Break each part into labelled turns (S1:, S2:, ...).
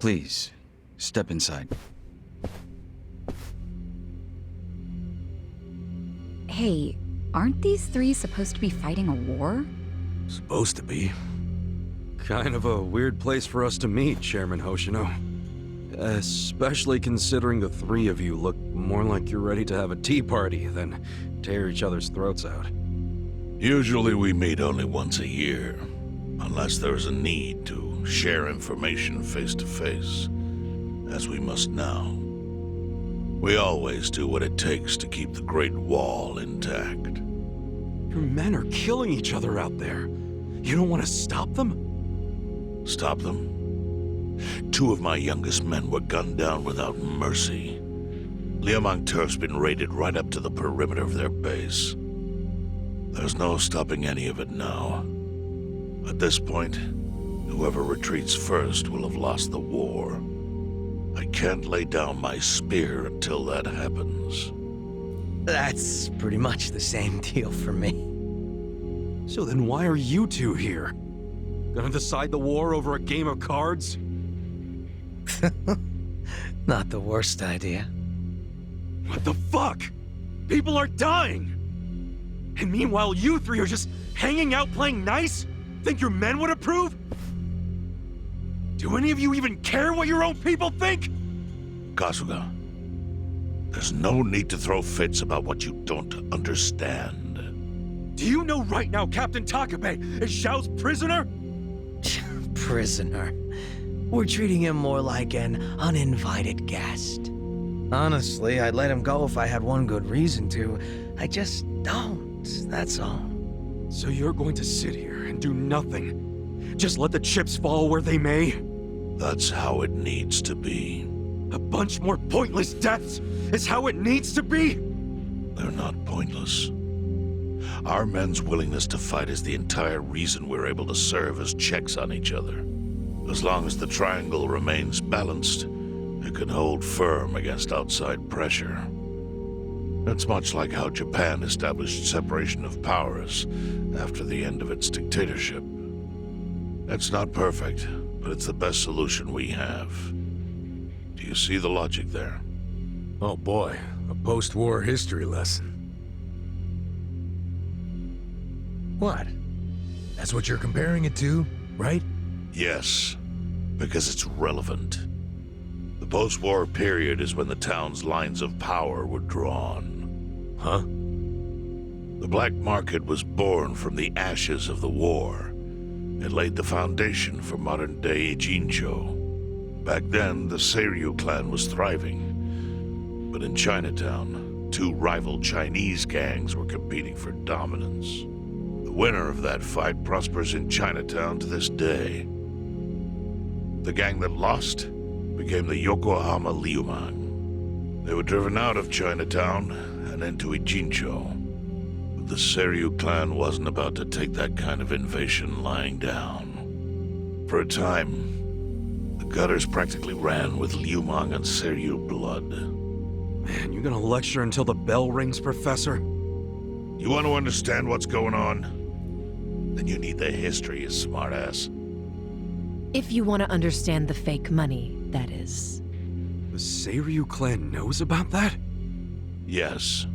S1: Please, step inside.
S2: Hey, aren't these three supposed to be fighting a war?
S3: Supposed to be. Kind of a weird place for us to meet, Chairman Hoshino. Especially considering the three of you look more like you're ready to have a tea party than tear each other's throats out.
S4: Usually we meet only once a year, unless there's a need to share information face to face, as we must now. We always do what it takes to keep the Great Wall intact.
S3: Your men are killing each other out there. You don't want to stop them?
S4: Stop them? 2 of my youngest men were gunned down without mercy. Liumang turf's been raided right up to the perimeter of their base. There's no stopping any of it now. At this point, whoever retreats first will have lost the war. I can't lay down my spear until that happens.
S5: That's pretty much the same deal for me.
S3: So then why are you two here? Gonna decide the war over a game of cards?
S5: Not the worst idea.
S3: What the fuck? People are dying! And meanwhile you three are just hanging out playing nice? Think your men would approve? Do any of you even care what your own people think?
S4: Kasuga, there's no need to throw fits about what you don't understand.
S3: Do you know right now Captain Takabe is Xiao's prisoner?
S5: Prisoner. We're treating him more like an uninvited guest. Honestly, I'd let him go if I had one good reason to. I just don't, that's all.
S3: So you're going to sit here and do nothing? Just let the chips fall where they may?
S4: That's how it needs to be.
S3: A bunch more pointless deaths is how it needs to be?
S4: They're not pointless. Our men's willingness to fight is the entire reason we're able to serve as checks on each other. As long as the triangle remains balanced, it can hold firm against outside pressure. It's much like how Japan established separation of powers after the end of its dictatorship. It's not perfect, but it's the best solution we have. Do you see the logic there?
S6: Oh boy, a post-war history lesson.
S5: What?
S6: That's what you're comparing it to, right?
S4: Yes, because it's relevant. The post-war period is when the town's lines of power were drawn.
S6: Huh?
S4: The black market was born from the ashes of the war. It laid the foundation for modern-day Ijincho. Back then, the Seiryu clan was thriving. But in Chinatown, 2 rival Chinese gangs were competing for dominance. The winner of that fight prospers in Chinatown to this day. The gang that lost became the Yokohama Liumang. They were driven out of Chinatown and into Ijincho. But the Seiryu clan wasn't about to take that kind of invasion lying down. For a time, the gutters practically ran with Liumang and Seiryu blood.
S3: Man, you gonna lecture until the bell rings, Professor?
S4: You want to understand what's going on? Then you need the history, you smartass.
S7: If you want to understand the fake money, that is.
S3: The Seiryu clan knows about that?
S4: Yes.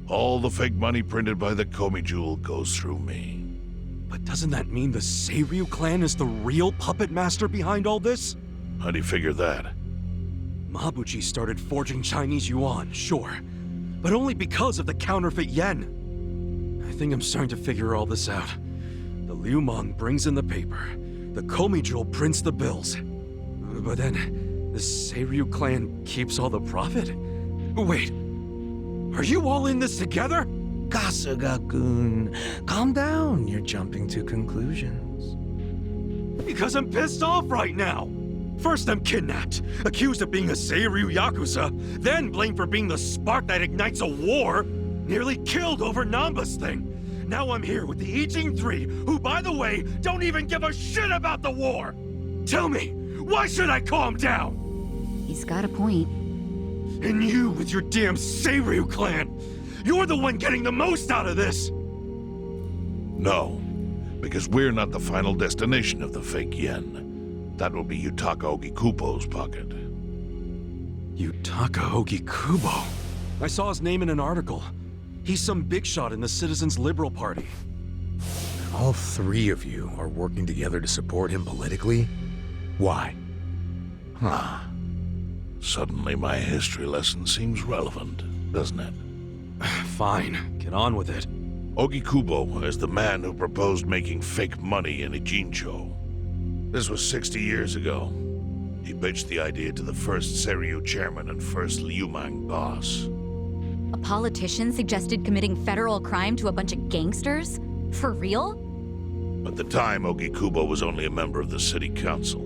S4: All the fake money printed by the Komi Jewel goes through me.
S3: But doesn't that mean the Seiryu clan is the real puppet master behind all this?
S4: How do you figure that?
S3: Mabuchi started forging Chinese yuan, sure. But only because of the counterfeit yen. I think I'm starting to figure all this out. The Liumang brings in the paper. The Komi Jewel prints the bills. But then, the Seiryu clan keeps all the profit? Wait, are you all in this together?
S5: Kasuga-kun, calm down. You're jumping to conclusions.
S3: Because I'm pissed off right now. First I'm kidnapped, accused of being a Seiryu Yakuza, then blamed for being the spark that ignites a war, nearly killed over Namba's thing. Now I'm here with the Ijin 3, who, by the way, don't even give a shit about the war! Tell me, why should I calm down?
S2: He's got a point.
S3: And you with your damn Seiryu clan! You're the one getting the most out of this!
S4: No, because we're not the final destination of the fake yen. That will be Yutaka Ogikubo's pocket.
S3: Yutaka Ogikubo. I saw his name in an article. He's some big shot in the Citizens Liberal Party.
S6: All three of you are working together to support him politically? Why?
S4: Huh. Suddenly my history lesson seems relevant, doesn't it?
S3: Fine, get on with it.
S4: Ogikubo is the man who proposed making fake money in Ijincho. This was 60 years ago. He pitched the idea to the first Seiryu chairman and first Liumang boss.
S2: A politician suggested committing federal crime to a bunch of gangsters? For real?
S4: At the time, Ogikubo was only a member of the city council.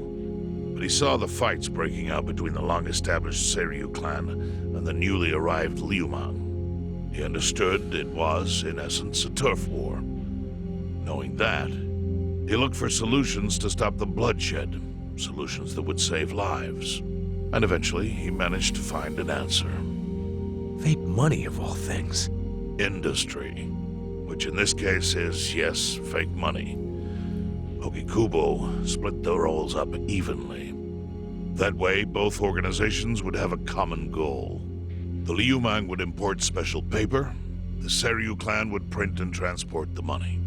S4: But he saw the fights breaking out between the long-established Seiryu clan and the newly arrived Liumang. He understood it was, in essence, a turf war. Knowing that, he looked for solutions to stop the bloodshed, solutions that would save lives. And eventually, he managed to find an answer.
S6: Fake money, of all things.
S4: Industry. Which in this case is, yes, fake money. Ogikubo split the roles up evenly. That way, both organizations would have a common goal. The Liumang would import special paper, the Seiryu clan would print and transport the money.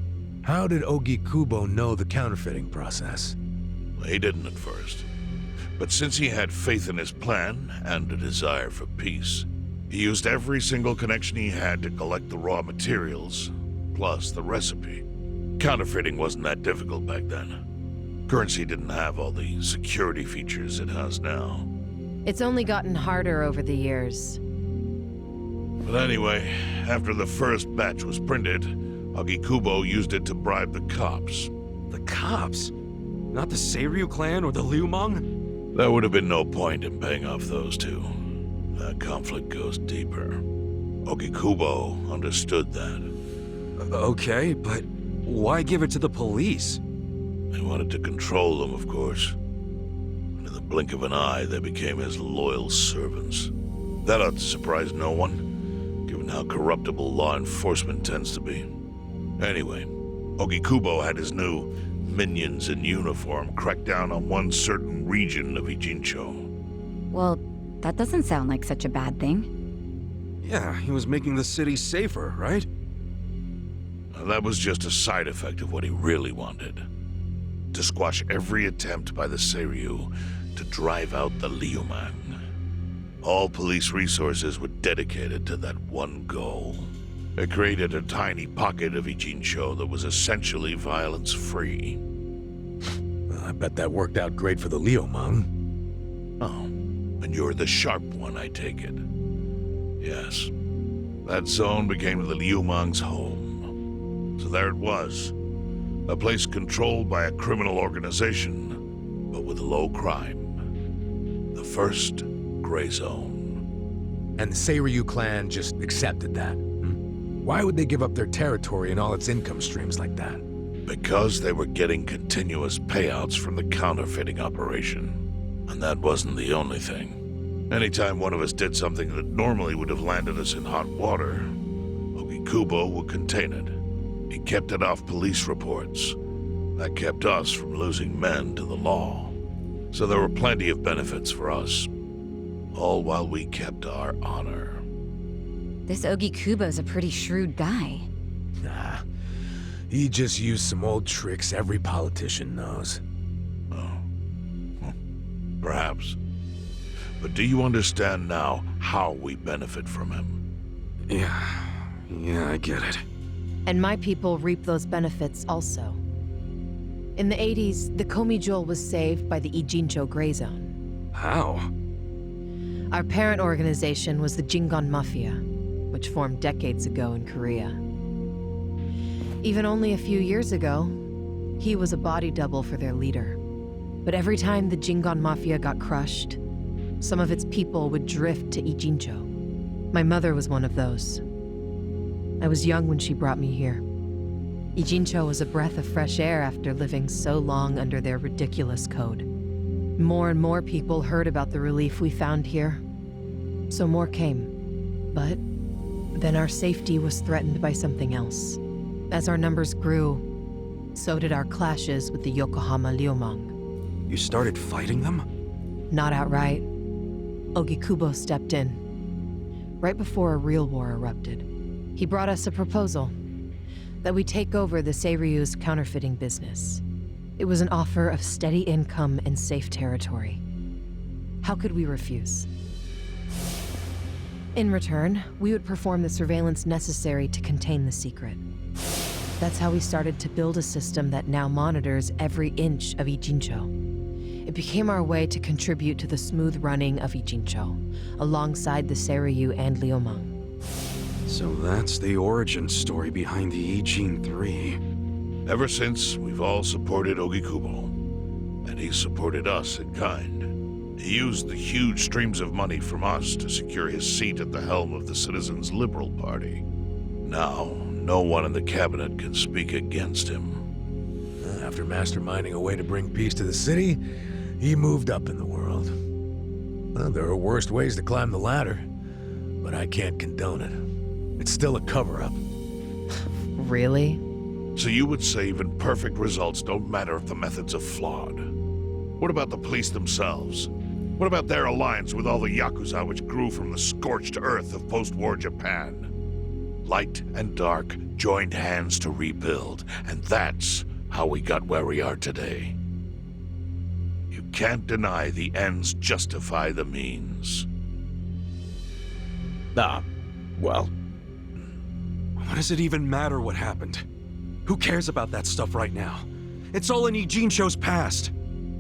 S6: How did Ogikubo know the counterfeiting process?
S4: He didn't at first. But since he had faith in his plan and a desire for peace, he used every single connection he had to collect the raw materials, plus the recipe. Counterfeiting wasn't that difficult back then. Currency didn't have all the security features it has now.
S7: It's only gotten harder over the years.
S4: But anyway, after the first batch was printed, Ogikubo used it to bribe the cops.
S3: The cops? Not the Seiryu clan or the Liumang?
S4: There would have been no point in paying off those two. That conflict goes deeper. Ogikubo understood that.
S3: Okay, but why give it to the police?
S4: He wanted to control them, of course. And in the blink of an eye, they became his loyal servants. That ought to surprise no one, given how corruptible law enforcement tends to be. Anyway, Ogikubo had his new minions in uniform crack down on one certain region of Ijincho.
S2: Well, that doesn't sound like such a bad thing.
S3: Yeah, he was making the city safer, right?
S4: That was just a side effect of what he really wanted. To squash every attempt by the Seiryu to drive out the Liumang. All police resources were dedicated to that one goal. It created a tiny pocket of Ijincho that was essentially violence-free.
S6: Well, I bet that worked out great for the Liumang.
S4: Oh, and you're the sharp one, I take it. Yes. That zone became the Liumang's home. So there it was. A place controlled by a criminal organization, but with low crime. The first gray zone.
S6: And the Seiryu clan just accepted that. Why would they give up their territory and all its income streams like that?
S4: Because they were getting continuous payouts from the counterfeiting operation. And that wasn't the only thing. Anytime one of us did something that normally would have landed us in hot water, Ogikubo would contain it. He kept it off police reports. That kept us from losing men to the law. So there were plenty of benefits for us. All while we kept our honor.
S2: This Ogikubo's a pretty shrewd guy.
S6: Nah, he just used some old tricks every politician knows.
S4: Oh. Perhaps. But do you understand now how we benefit from him?
S3: Yeah, I get it.
S7: And my people reap those benefits also. In the 80s, the Komi Jewel was saved by the Ijincho Gray Zone.
S3: How?
S7: Our parent organization was the Jingon Mafia, which formed decades ago in Korea. Even only a few years ago, he was a body double for their leader. But every time the Jingon Mafia got crushed, some of its people would drift to Ijincho. My mother was one of those. I was young when she brought me here. Ijincho was a breath of fresh air after living so long under their ridiculous code. More and more people heard about the relief we found here, so more came. But then our safety was threatened by something else. As our numbers grew, so did our clashes with the Yokohama Liumang.
S3: You started fighting them?
S7: Not outright. Ogikubo stepped in. Right before a real war erupted. He brought us a proposal. That we take over the Seiryu's counterfeiting business. It was an offer of steady income and safe territory. How could we refuse? In return, we would perform the surveillance necessary to contain the secret. That's how we started to build a system that now monitors every inch of Ijincho. It became our way to contribute to the smooth running of Ijincho, alongside the Seiryu and Liumang.
S3: So that's the origin story behind the Ijin 3.
S4: Ever since, we've all supported Ogikubo, and he supported us in kind. He used the huge streams of money from us to secure his seat at the helm of the Citizens' Liberal Party. Now, no one in the cabinet can speak against him.
S6: After masterminding a way to bring peace to the city, he moved up in the world. Well, there are worse ways to climb the ladder, but I can't condone it. It's still a cover-up.
S7: Really?
S4: So you would say even perfect results don't matter if the methods are flawed? What about the police themselves? What about their alliance with all the Yakuza which grew from the scorched earth of post-war Japan? Light and dark joined hands to rebuild, and that's how we got where we are today. You can't deny the ends justify the means.
S6: Well,
S3: What does it even matter what happened? Who cares about that stuff right now? It's all in Ijincho's past.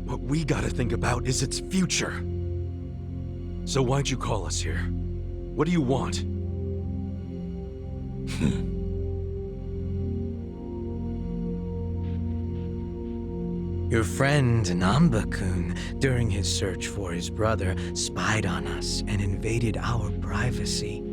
S3: What we gotta think about is its future. So why'd you call us here? What do you want?
S5: Your friend Namba-kun, during his search for his brother, spied on us and invaded our privacy.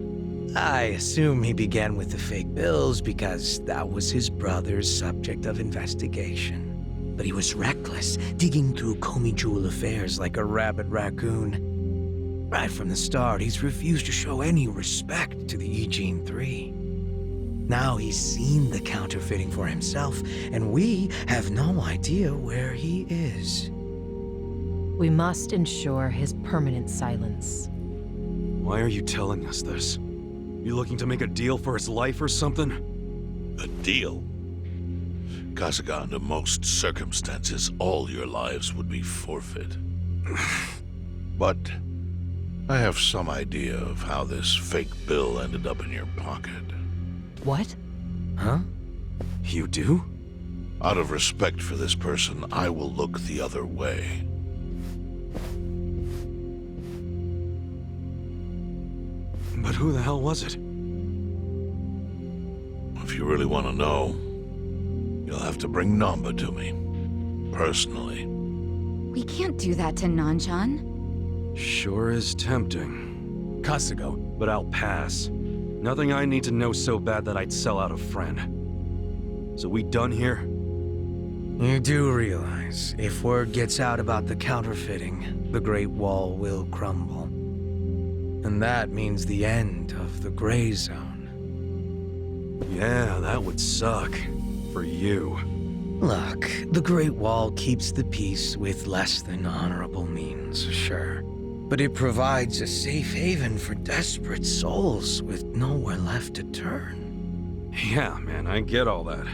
S5: I assume he began with the fake bills because that was his brother's subject of investigation. But he was reckless, digging through Komi Jewel affairs like a rabid raccoon. Right from the start, he's refused to show any respect to the Ijin 3. Now he's seen the counterfeiting for himself, and we have no idea where he is.
S7: We must ensure his permanent silence.
S3: Why are you telling us this? You looking to make a deal for his life or something?
S4: A deal? Kasuga, under most circumstances, all your lives would be forfeit. But I have some idea of how this fake bill ended up in your pocket.
S7: What?
S5: Huh?
S3: You do?
S4: Out of respect for this person, I will look the other way.
S3: But who the hell was it?
S4: If you really want to know, you'll have to bring Namba to me. Personally.
S2: We can't do that to Nanchan.
S3: Sure is tempting.
S6: Kasugo,
S3: But I'll pass. Nothing I need to know so bad that I'd sell out a friend. So we done here?
S5: You do realize, if word gets out about the counterfeiting, the Great Wall will crumble. And that means the end of the Gray Zone.
S3: Yeah, that would suck. For you.
S5: Look, the Great Wall keeps the peace with less than honorable means, sure. But it provides a safe haven for desperate souls with nowhere left to turn.
S3: Yeah, man, I get all that.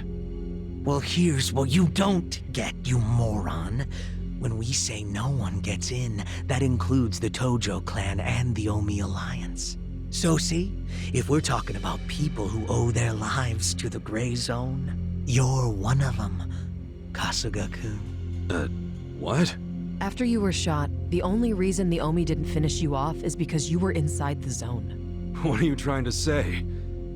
S5: Well, here's what you don't get, you moron. When we say no one gets in, that includes the Tojo clan and the Omi Alliance. So see, if we're talking about people who owe their lives to the Gray Zone, you're one of them, Kasuga-kun.
S3: What?
S7: After you were shot, the only reason the Omi didn't finish you off is because you were inside the zone.
S3: What are you trying to say?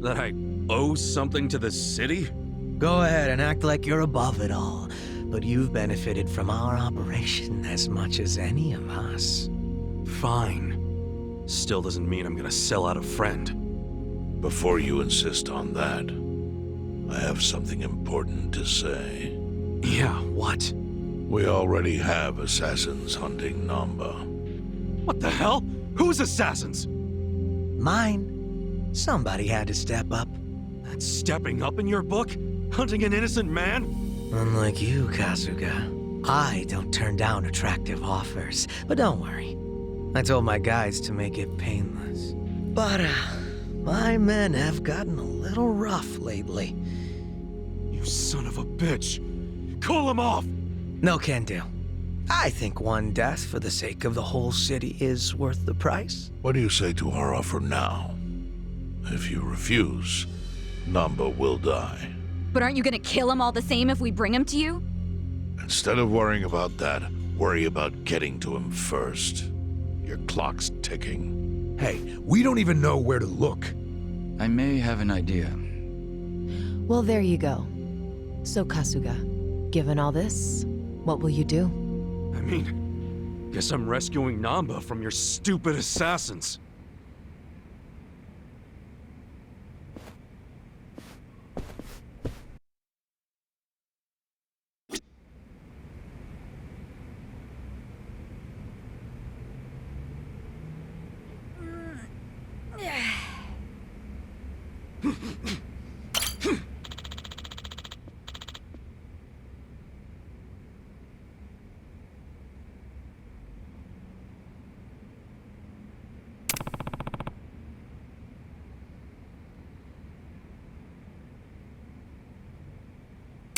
S3: That I owe something to the city?
S5: Go ahead and act like you're above it all, but you've benefited from our operation as much as any of us.
S3: Fine. Still doesn't mean I'm gonna sell out a friend.
S4: Before you insist on that, I have something important to say.
S3: Yeah, what?
S4: We already have assassins hunting Namba.
S3: What the hell? Who's assassins?
S5: Mine. Somebody had to step up.
S3: That's stepping up in your book? Hunting an innocent man?
S5: Unlike you, Kasuga. I don't turn down attractive offers, but don't worry. I told my guys to make it painless. But, my men have gotten a little rough lately.
S3: You son of a bitch! Call him off!
S5: No can do. I think one death for the sake of the whole city is worth the price.
S4: What do you say to our offer now? If you refuse, Namba will die.
S2: But aren't you gonna kill him all the same if we bring him to you?
S4: Instead of worrying about that, worry about getting to him first. Your clock's ticking.
S6: Hey, we don't even know where to look.
S1: I may have an idea.
S7: Well, there you go. So, Kasuga, given all this, what will you do?
S3: I mean, guess I'm rescuing Namba from your stupid assassins.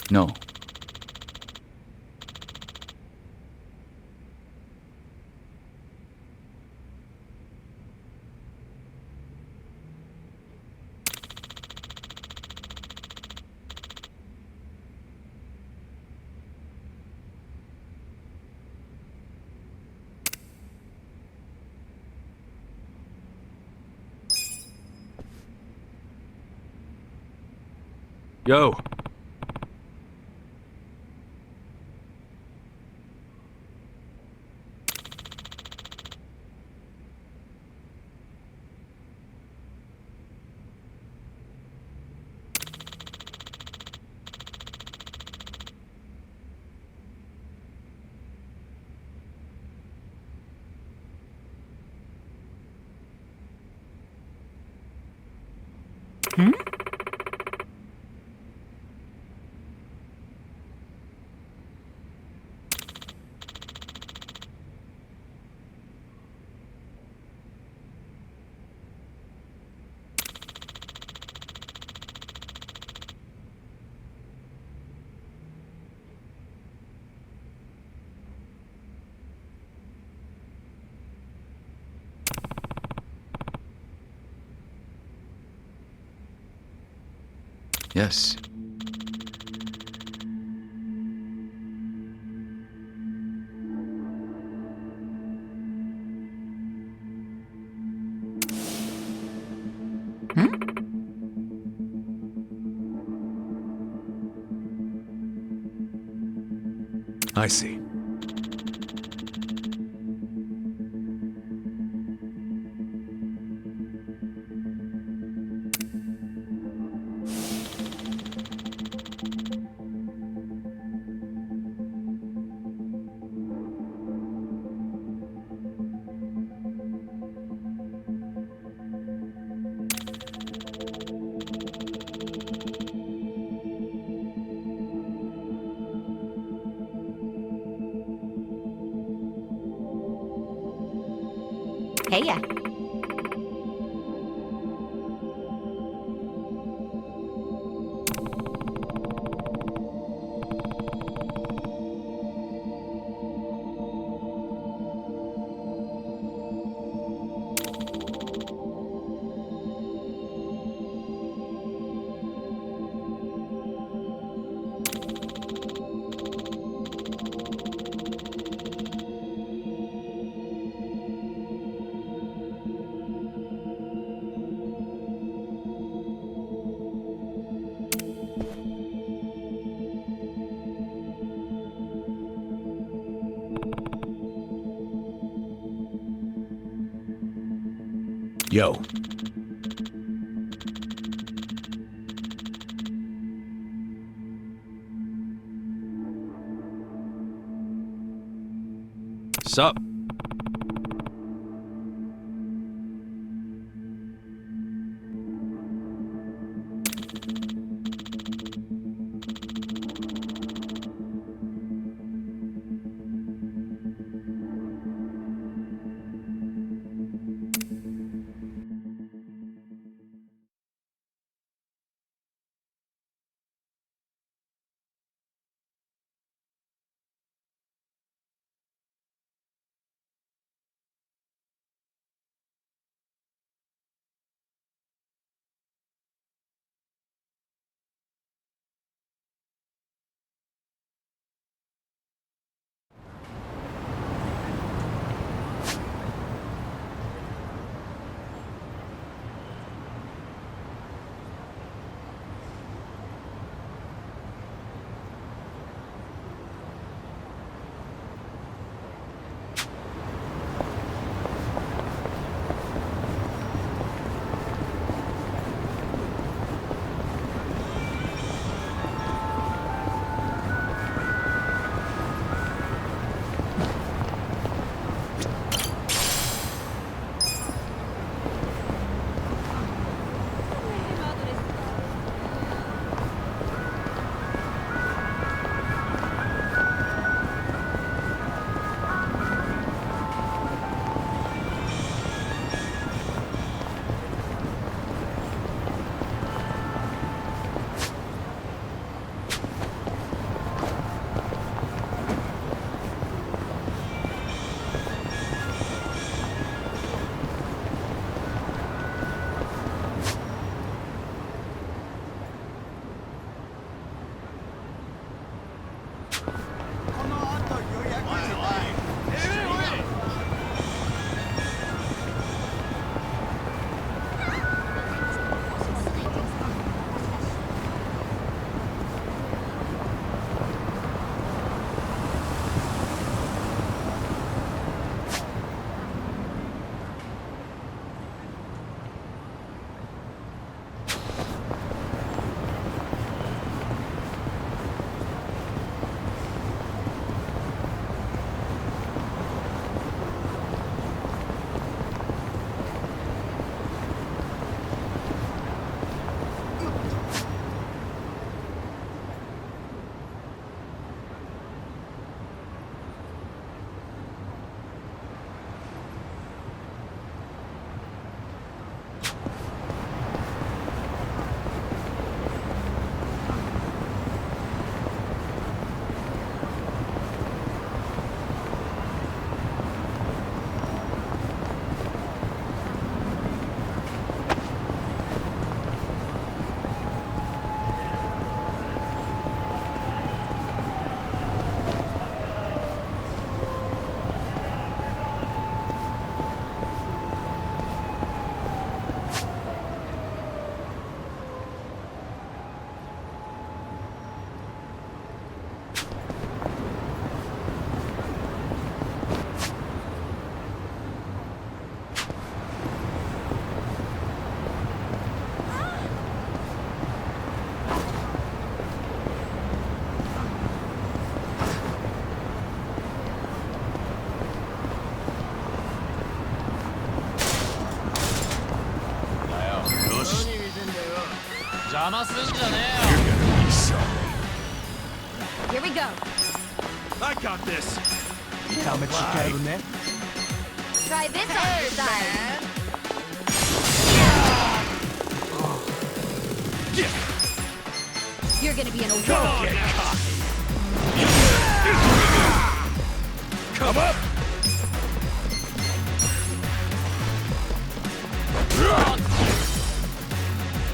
S1: No.
S3: Yo!
S1: Yes.
S6: I see.
S2: Hey ya.
S6: Yo.
S3: Sup?
S2: Here we go.
S3: I got this.
S2: Try this on your side. You're gonna be in a whirl.
S3: Come up.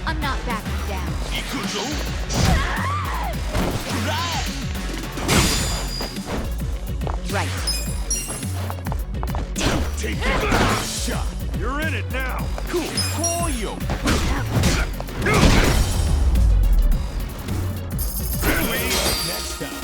S2: I'm not backing down. Right.
S3: Take it. Shot. You're in it now. Cool. Call you. Next time.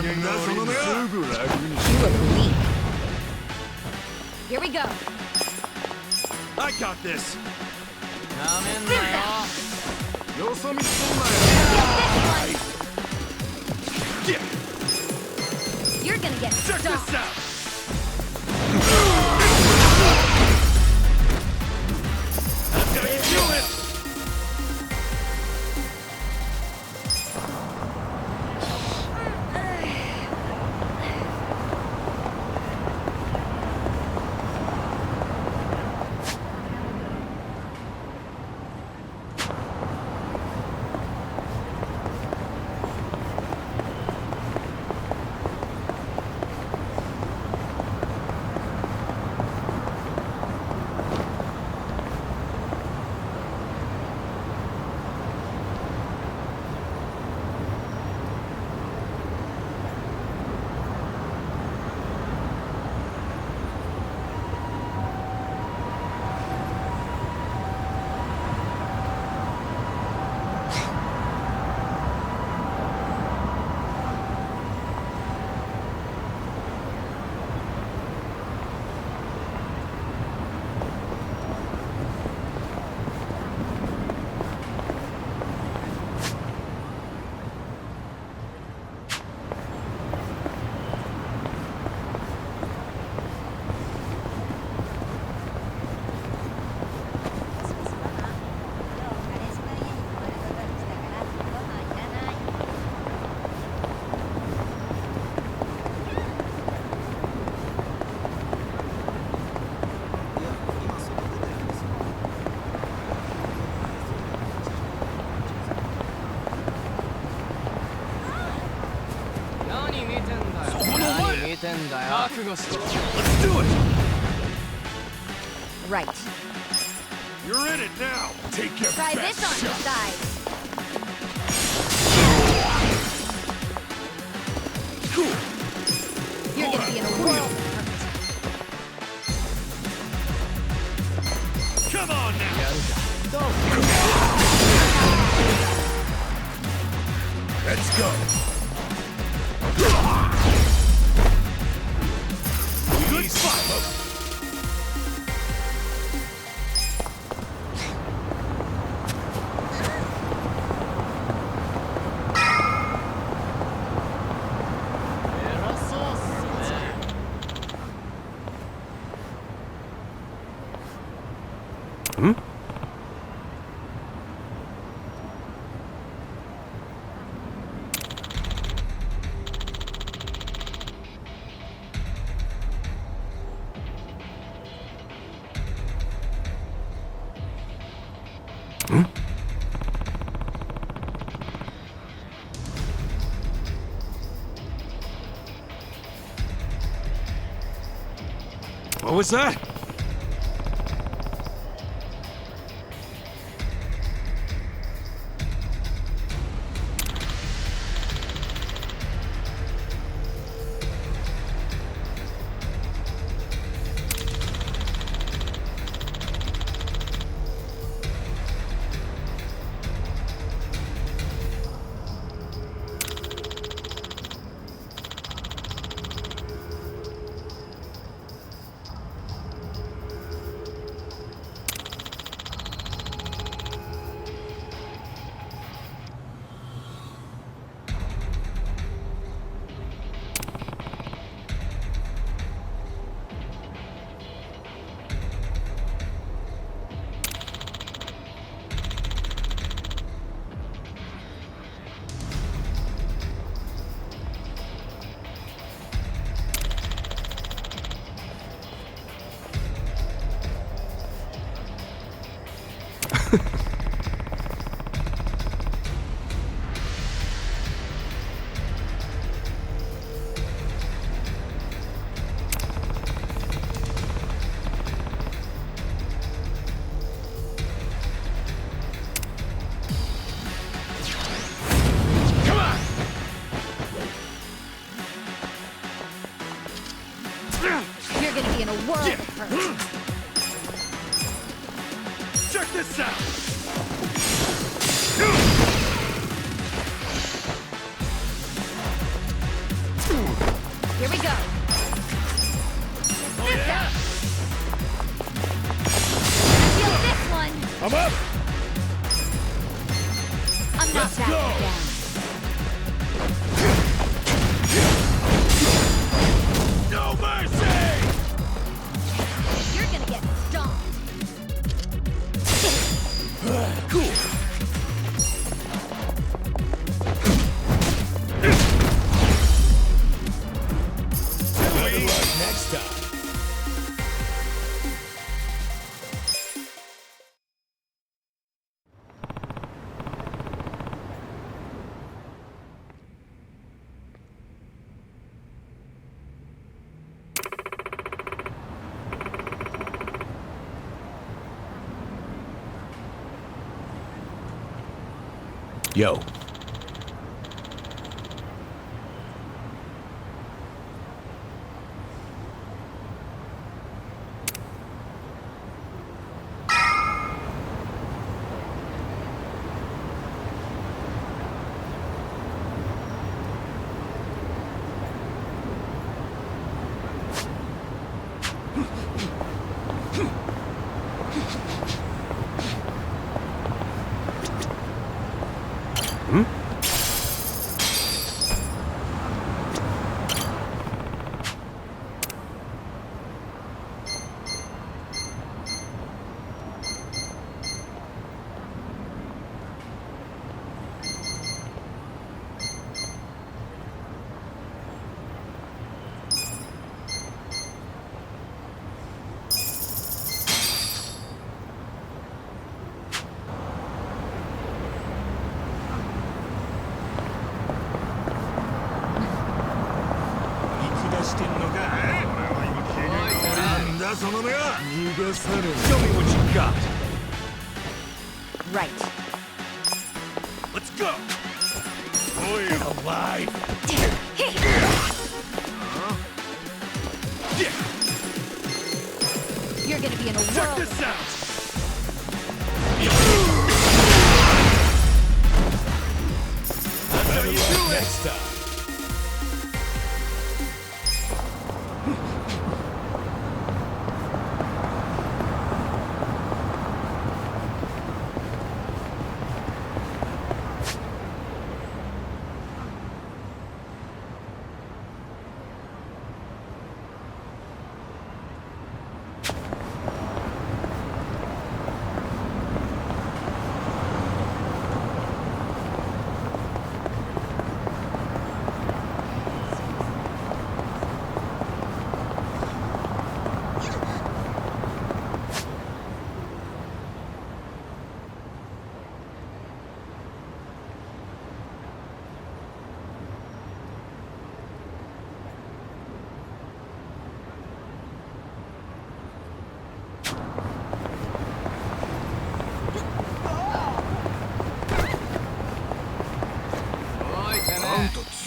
S2: You look weak. Here we go.
S3: I got this.
S2: You're gonna get
S3: Check
S2: stuck.
S3: this out. That's gonna do it. Let's do it!
S2: Right.
S3: You're in it now! Take your
S2: Try
S3: best
S2: this on your
S3: shot.
S2: side.
S3: Cool!
S2: You're gonna be in a whirl.
S3: Come on now! Let's go! What was that?
S2: You're gonna be in a world of hurt.
S3: Check this out!
S2: Here we go. This out. Feel this one.
S6: I'm up!
S2: I'm not backing down.
S3: No mercy!
S2: You're gonna get stomped.
S3: Cool.
S6: Better luck next time. Yo.
S3: Show me what you got.
S2: Right.
S3: Let's go.
S6: Alive!
S2: You're gonna be in a
S3: Check
S2: world
S3: this
S2: of
S3: out. That's how
S6: Better
S3: you
S6: luck
S3: do it.
S6: next time.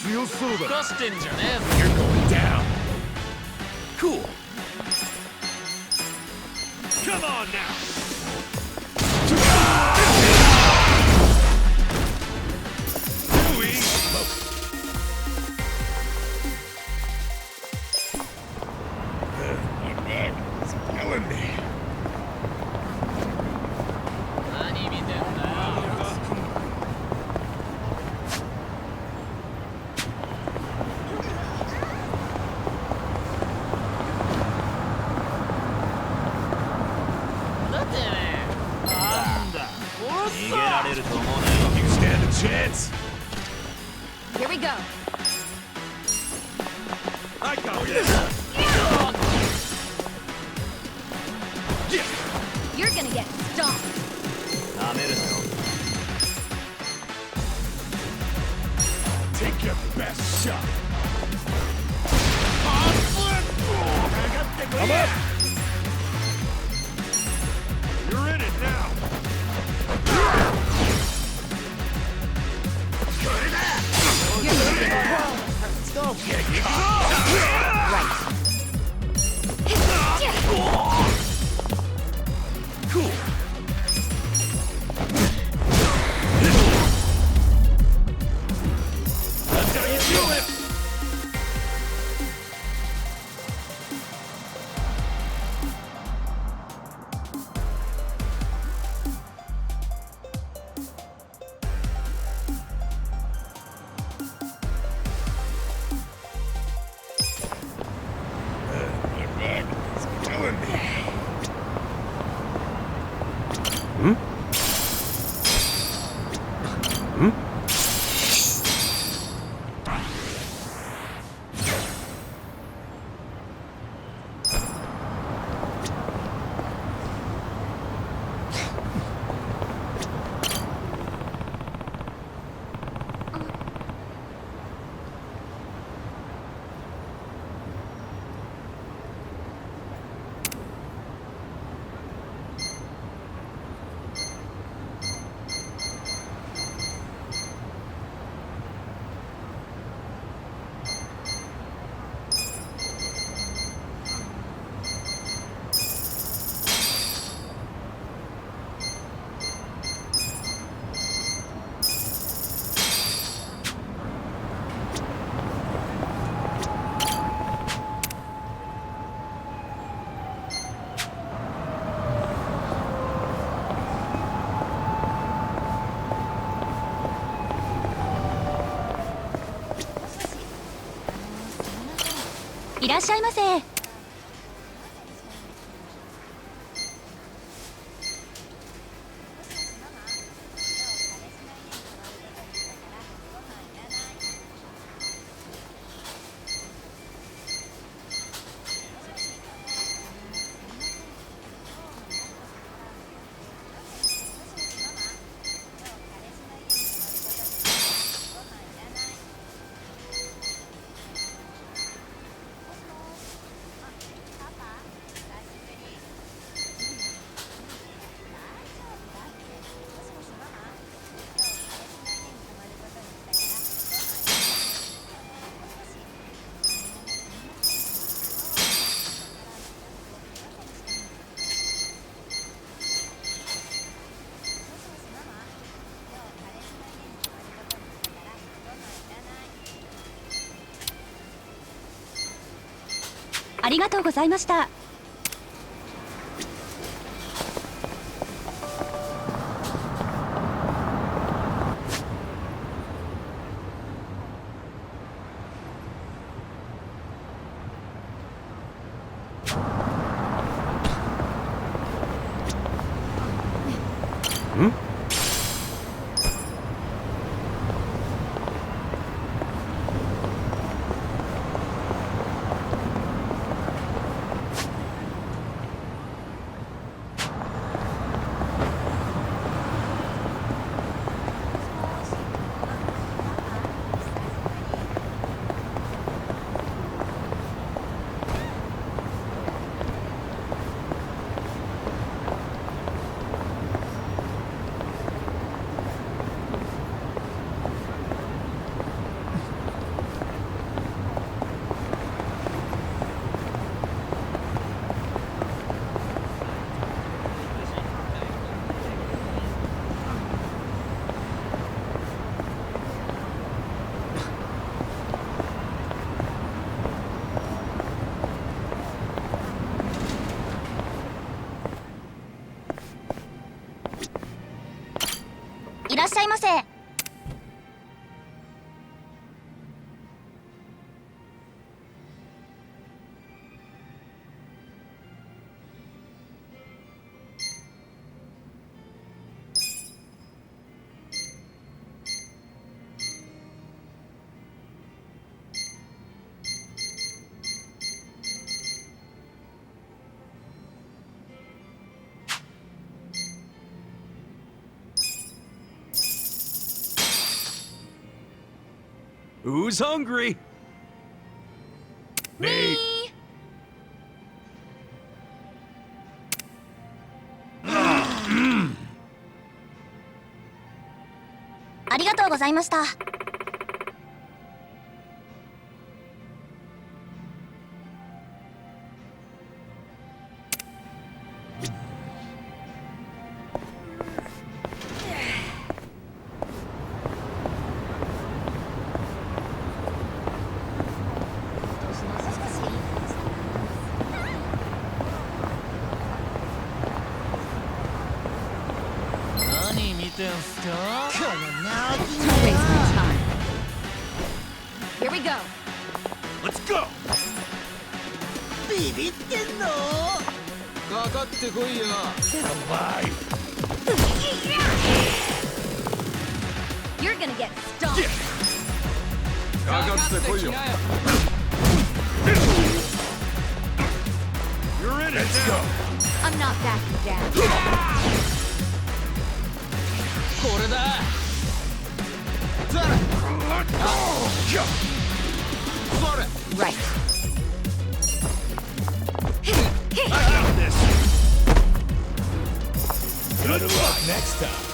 S6: You're going down.
S3: Cool. Come on now.
S6: My back is killing me. You stand a chance.
S2: Here we go.
S3: I got this.
S2: You're gonna get stomped.
S6: Take your best shot. I'm up.
S3: You're in it now.
S6: Don't get caught.
S3: Cool.
S6: That's how you do it. My back is killing me.
S2: いらっしゃいませ。ありがとうございました。
S3: Who's hungry?
S6: Me.
S8: ありがとうございました。
S2: Don't waste my time. Here we go.
S3: Let's go!
S2: You're gonna get stomped.
S3: You're in it. Let's go.
S2: I'm not backing down. Right.
S3: I got this.
S6: Good luck next time.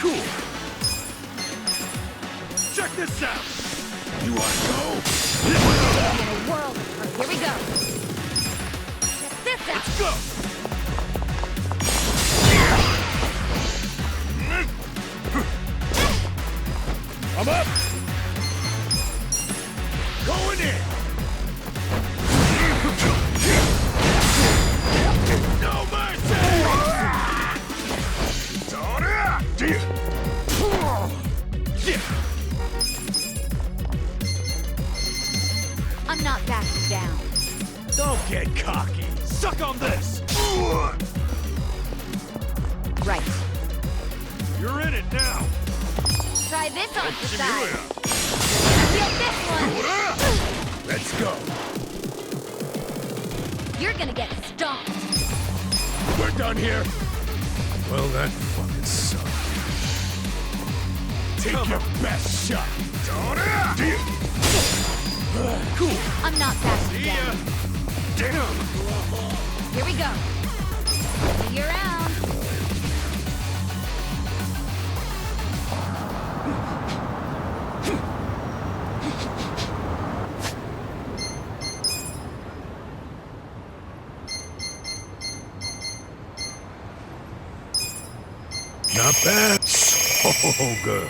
S3: Cool. Check this out. You want to go?
S2: In a world of hurt. Here we go. Check this out.
S3: Let's go. I'm up. Going in. No mercy.
S2: I'm not backing down.
S3: Don't get cocky. Suck on this.
S2: Right.
S3: You're in it now.
S2: Try this on the side. Feel this one.
S3: Let's go.
S2: You're gonna get stomped.
S3: We're done here.
S6: Well, that fucking sucked.
S3: Take your best shot. Cool.
S2: I'm not backing
S3: See ya.
S2: down.
S3: Damn.
S2: Here we go. See you around.
S6: Not bad. So good.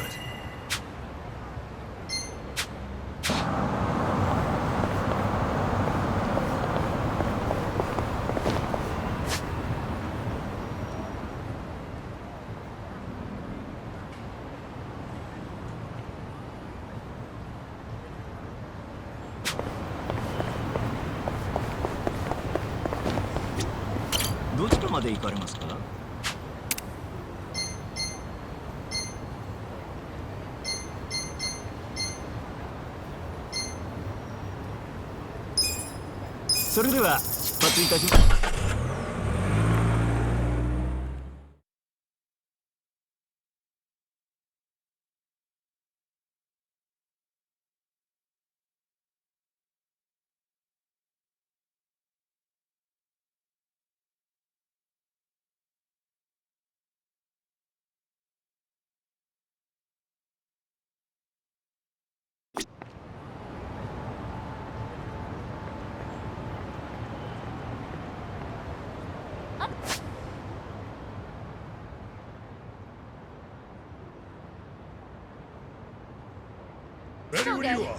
S6: Ready when you are.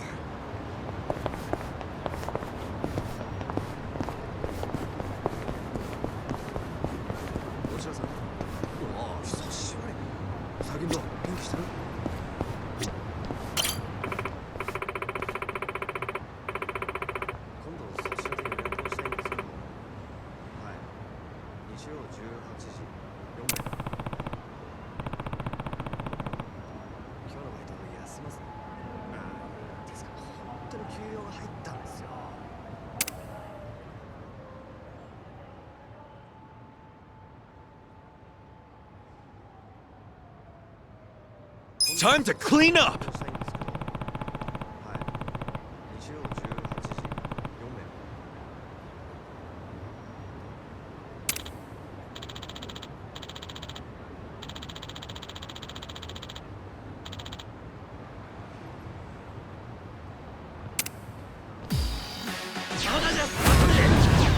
S3: Time to clean up!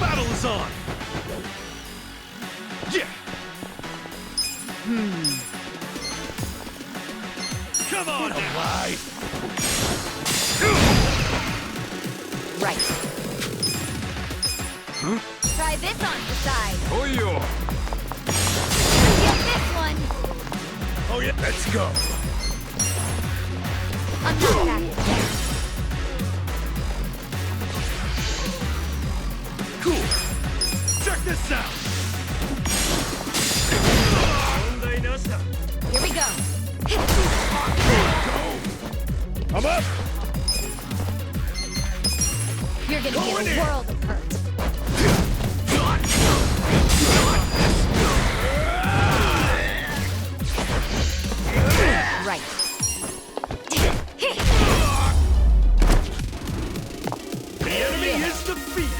S3: Battle is on! Yeah! Come on!
S4: Right.
S2: Right.
S3: Huh?
S2: Try this on the side.
S3: Oh, yeah!
S2: Get this one.
S6: Oh yeah, let's go.
S2: I'm not back yet.
S3: Cool! Check this out!
S2: Here we go.
S6: I'm up.
S2: You're gonna be in a world of hurt. Right.
S3: The enemy is defeated!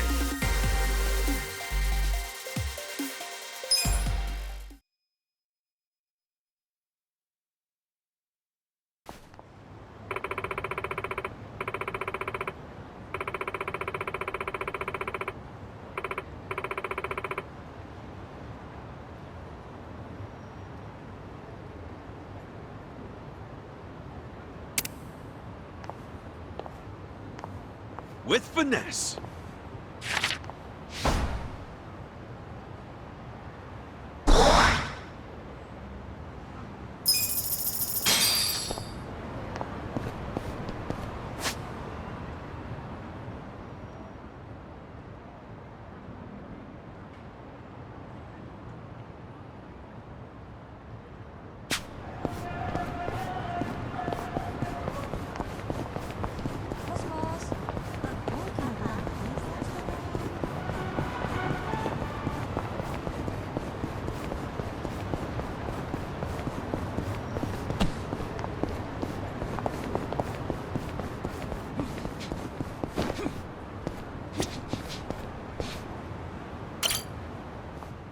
S3: With finesse.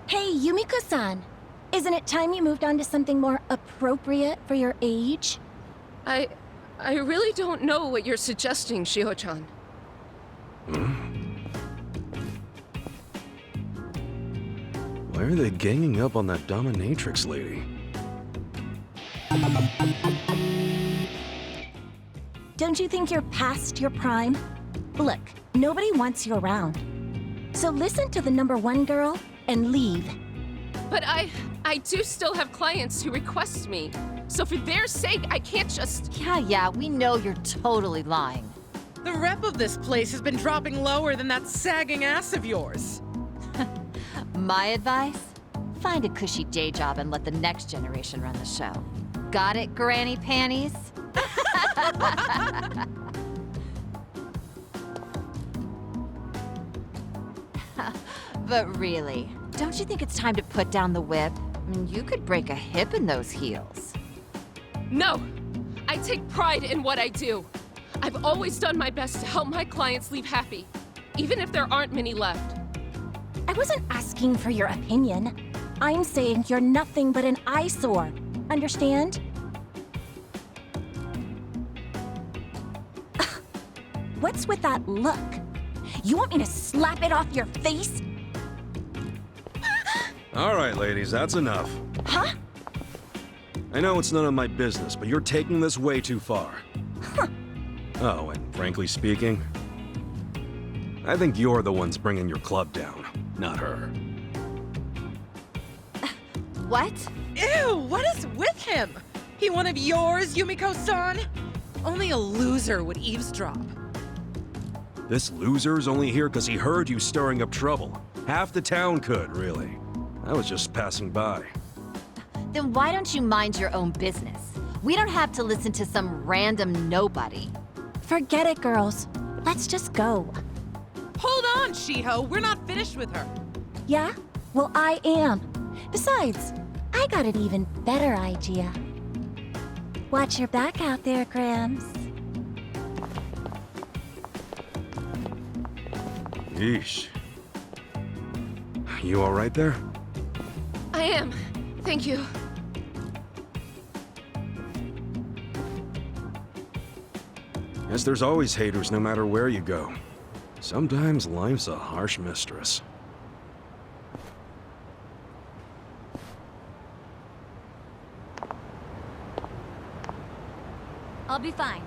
S8: Hey, Yumiko-san. Isn't it time you moved on to something more appropriate for your age?
S9: I really don't know what you're suggesting, Shio-chan.
S3: Why are they ganging up on that dominatrix lady?
S8: Don't you think you're past your prime? Look, nobody wants you around. So listen to the number one girl and leave.
S9: But I do still have clients who request me. So for their sake, I can't just...
S10: Yeah, we know you're totally lying.
S11: The rep of this place has been dropping lower than that sagging ass of yours.
S10: My advice? Find a cushy day job and let the next generation run the show. Got it, Granny Panties? But really, don't you think it's time to put down the whip? I mean, you could break a hip in those heels.
S9: No! I take pride in what I do. I've always done my best to help my clients leave happy, even if there aren't many left.
S8: I wasn't asking for your opinion. I'm saying you're nothing but an eyesore. Understand? What's with that look? You want me to slap it off your face?
S3: All right, ladies, that's enough.
S8: Huh?
S3: I know it's none of my business, but you're taking this way too far.
S8: Huh.
S3: Oh, and frankly speaking, I think you're the ones bringing your club down, not her.
S10: What?
S11: Ew, what is with him? He one of yours, Yumiko-san? Only a loser would eavesdrop.
S3: This loser's only here because he heard you stirring up trouble. Half the town could, really. I was just passing by.
S10: Then why don't you mind your own business? We don't have to listen to some random nobody.
S8: Forget it, girls. Let's just go.
S11: Hold on, Shiho, we're not finished with her.
S8: Yeah? Well, I am. Besides, I got an even better idea. Watch your back out there, Grams.
S3: Yeesh. You all right there?
S9: I am. Thank you.
S3: Guess there's always haters no matter where you go. Sometimes life's a harsh mistress.
S2: I'll be fine.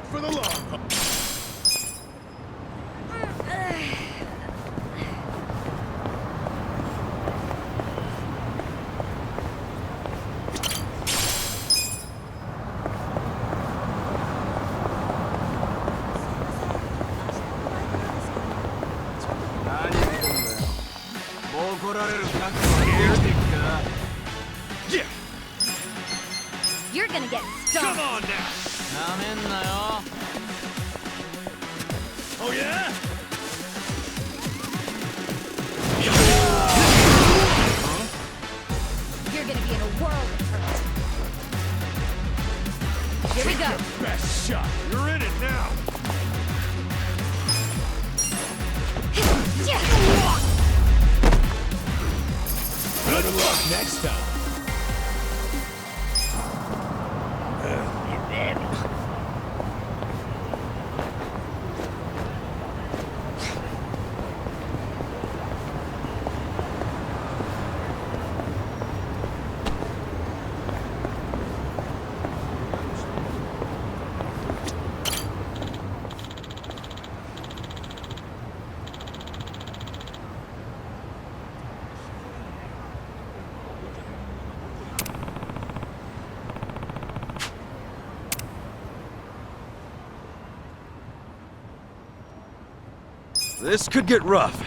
S6: it for the long haul.
S3: Yeah!
S2: You're gonna get
S3: Come
S2: stung.
S3: on now! Oh yeah?
S2: You're gonna be in a world of hurt. Here we go.
S3: Best shot! You're in it now!
S6: Better luck next time.
S3: This could get rough.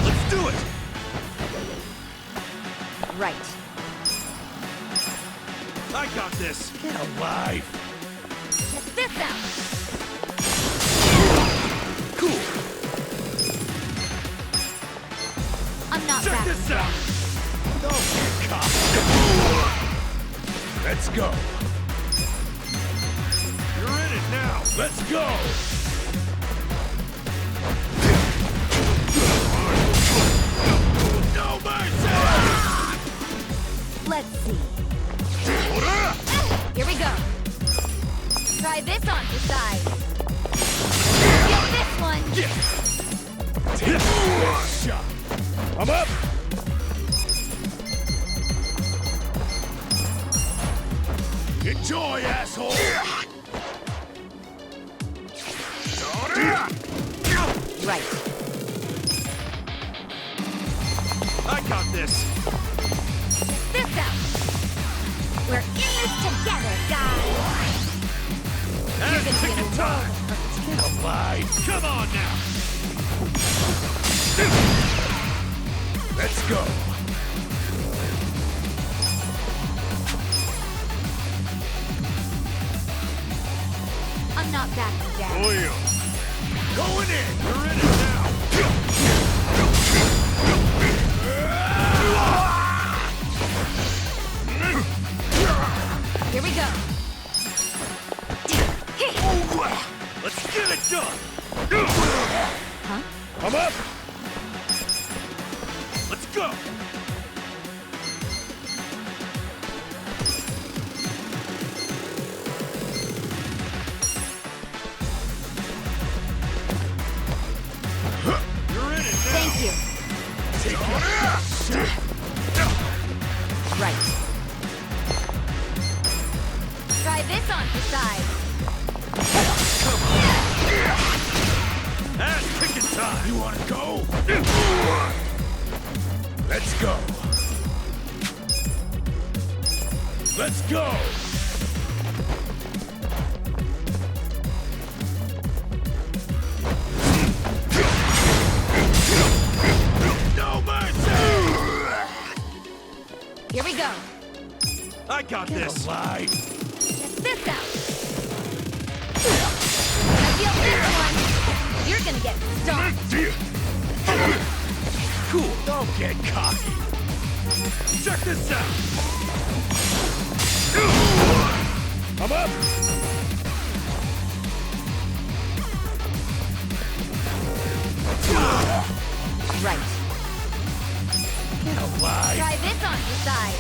S3: Let's do it!
S2: Right.
S3: I got this!
S6: Get alive.
S2: Check this out.
S3: Cool!
S2: I'm not
S3: Check
S2: back.
S3: this out!
S6: Don't get caught. Let's go.
S3: You're in it now!
S6: Let's go.
S3: No mercy!
S2: Let's see. Here we go. Try this on your side. Feel this one.
S6: Take that shot. I'm up. Enjoy, asshole.
S2: Right.
S3: I got this!
S2: This out. We're in this together, guys. You're gonna be in a world of hurt.
S6: Get alive.
S3: Come on now!
S6: Let's go.
S2: I'm not backing down.
S3: Oil!
S6: Going in.
S3: You're in it now!
S2: Here we go.
S3: Let's get it done!
S2: Huh?
S6: I'm up.
S3: Let's go! You're in it now!
S2: Thank you.
S6: Take that shot.
S2: Right. Try this on your side.
S3: Ass kicking time!
S6: You wanna go? Let's go. Let's go.
S3: No mercy!
S2: Here we go.
S3: I got this!
S6: Alive.
S2: Check this out. I feel this one. You're gonna get stung.
S3: Cool!
S6: Don't get cocky.
S3: Check this out!
S6: I'm up.
S2: Right.
S6: Get alive.
S2: Try this on your side.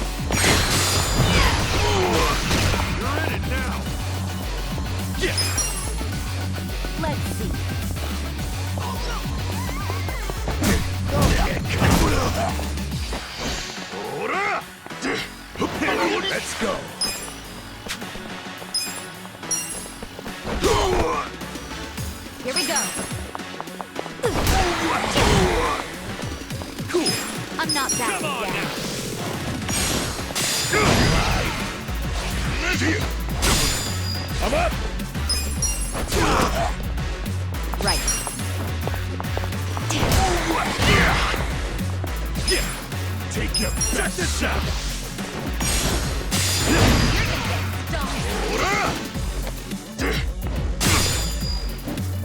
S2: Let's see.
S6: Let's go.
S2: Here we go.
S3: Cool.
S2: I'm not backing down.
S6: I'm up.
S2: Right.
S6: Take your
S3: Check this out.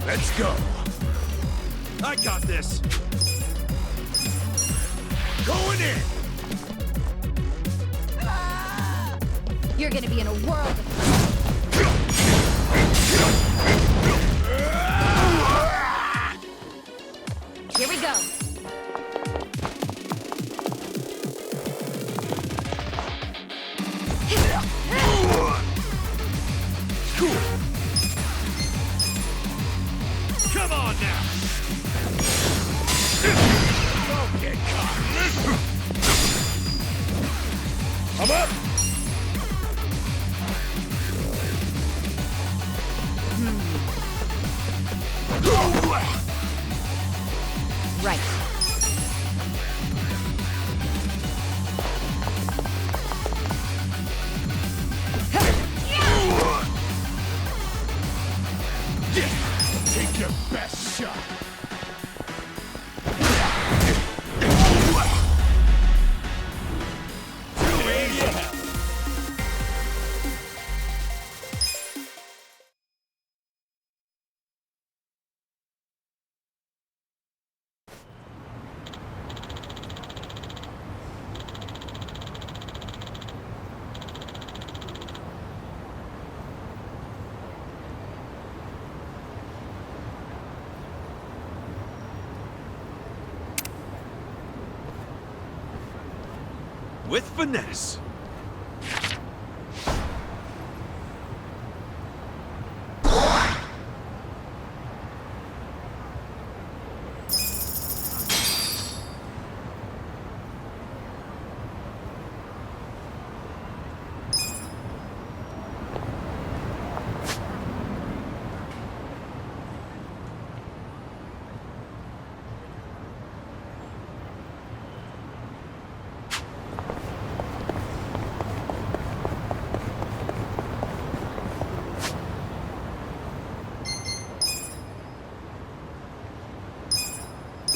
S6: Let's go.
S3: I got this.
S6: Going in.
S2: You're gonna be in a world of Here we go.
S3: Come on now.
S6: Don't get caught. I'm up.
S2: Right.
S6: Take your best shot.
S3: With finesse.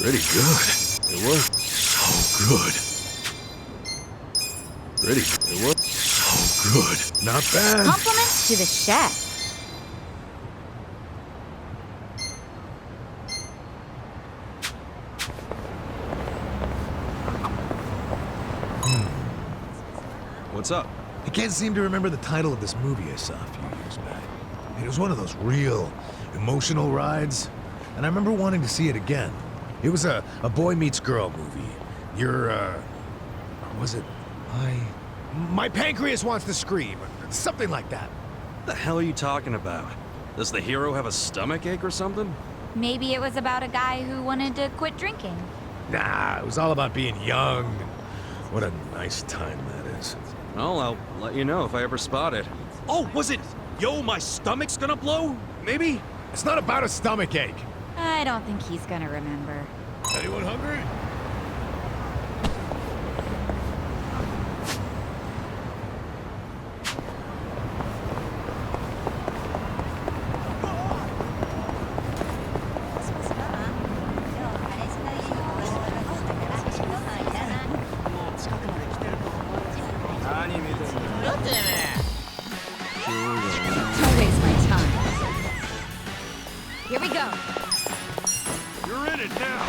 S6: Pretty good. It was so good. Pretty. It was so good. Not bad.
S2: Compliments to the chef.
S3: What's up?
S6: I can't seem to remember the title of this movie I saw a few years back. It was one of those real emotional rides, and I remember wanting to see it again. It was a boy meets girl movie. Was it My pancreas wants to scream. Something like that.
S3: What the hell are you talking about? Does the hero have a stomach ache or something?
S2: Maybe it was about a guy who wanted to quit drinking.
S6: Nah, it was all about being young. What a nice time that is.
S3: Well, I'll let you know if I ever spot it. Oh, was it? Yo, my stomach's gonna blow? Maybe?
S6: It's not about a stomach ache.
S2: I don't think he's gonna remember.
S6: Anyone hungry?
S2: Don't waste my time. Here we go.
S3: You're in it now.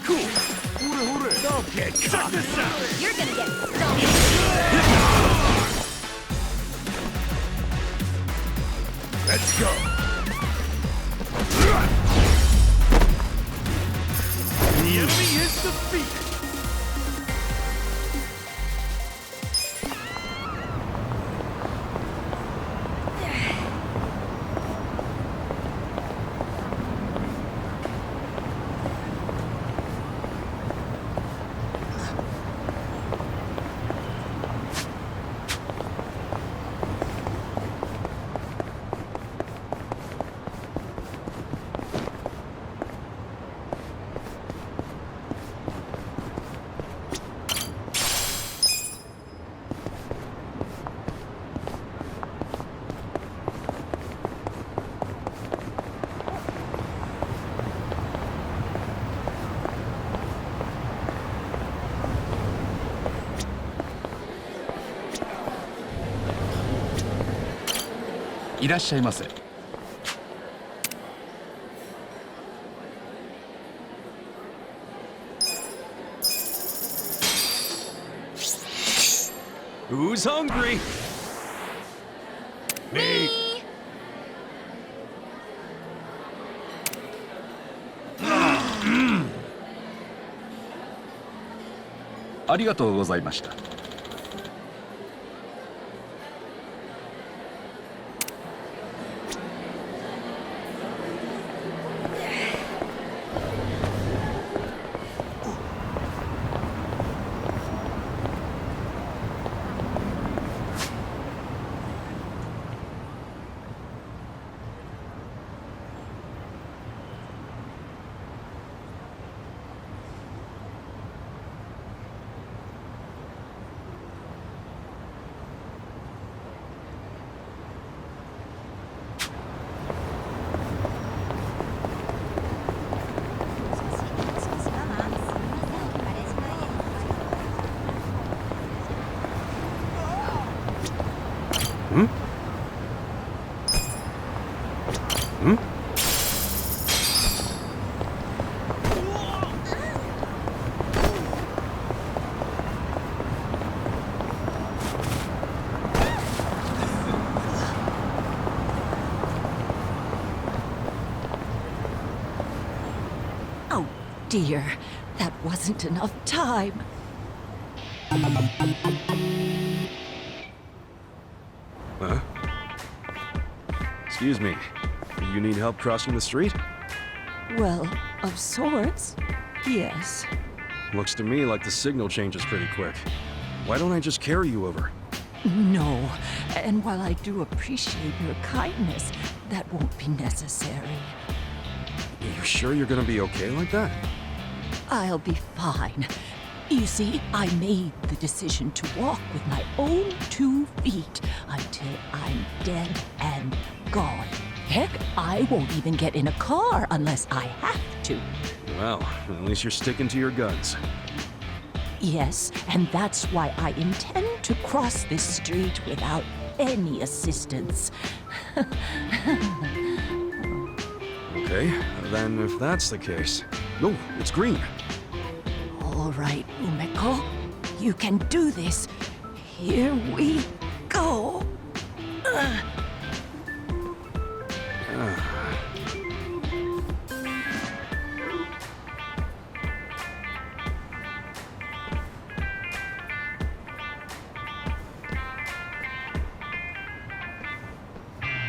S3: Cool.
S6: Don't get
S3: Check this out.
S2: You're gonna get stoned.
S6: Let's go.
S3: The enemy is defeated.
S1: いらっしゃいませ。
S3: Who's hungry?
S6: Me.
S1: ありがとうございました。
S10: Oh, dear. That wasn't enough time.
S3: Huh? Excuse me. You need help crossing the street?
S10: Well, of sorts. Yes.
S3: Looks to me like the signal changes pretty quick. Why don't I just carry you over?
S10: No. And while I do appreciate your kindness, that won't be necessary.
S3: You sure you're gonna be okay like that?
S10: I'll be fine. You see, I made the decision to walk with my own 2 feet until I'm dead and gone. Heck, I won't even get in a car unless I have to.
S3: Well, at least you're sticking to your guns.
S10: Yes, and that's why I intend to cross this street without any assistance.
S3: Okay, then if that's the case... Oh, it's green.
S10: All right, Umeko. You can do this. Here we go.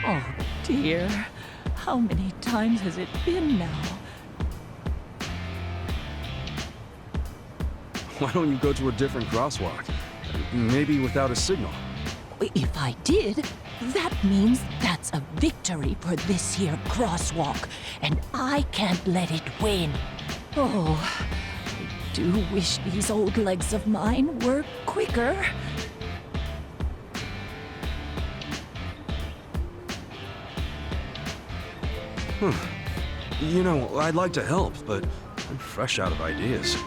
S10: Oh, dear. How many times has it been now?
S3: Why don't you go to a different crosswalk? Maybe without a signal.
S10: If I did, that means that's a victory for this here crosswalk, and I can't let it win. Oh, I do wish these old legs of mine were quicker.
S3: You know, I'd like to help, but I'm fresh out of ideas.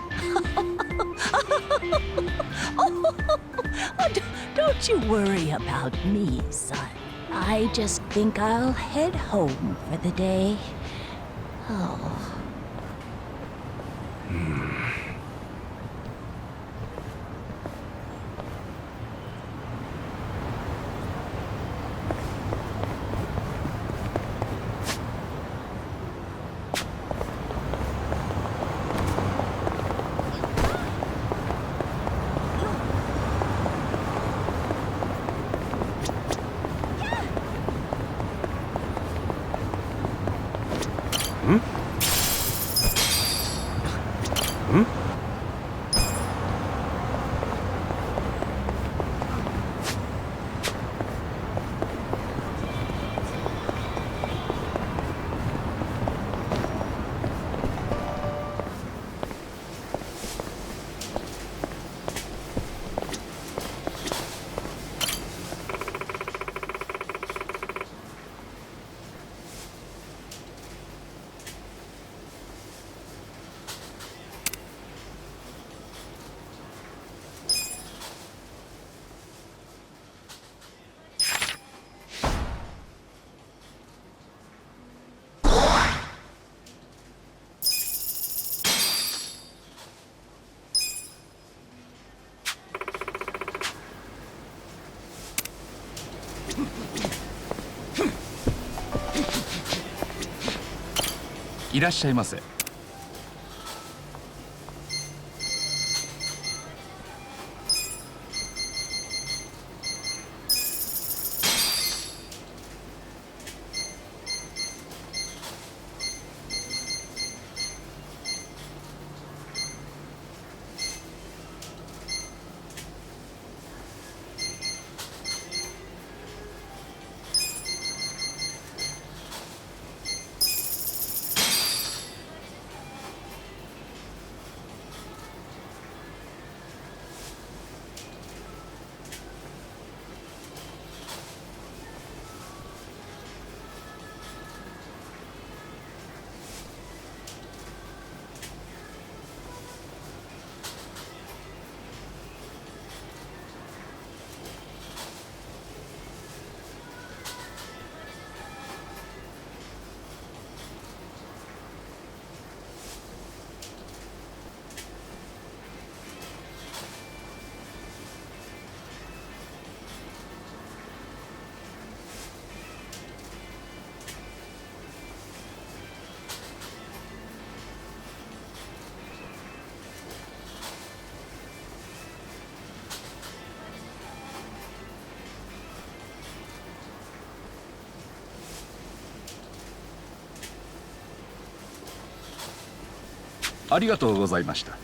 S10: Don't you worry about me, son. I just think I'll head home for the day. Oh.
S1: いらっしゃいませ。ありがとうございました。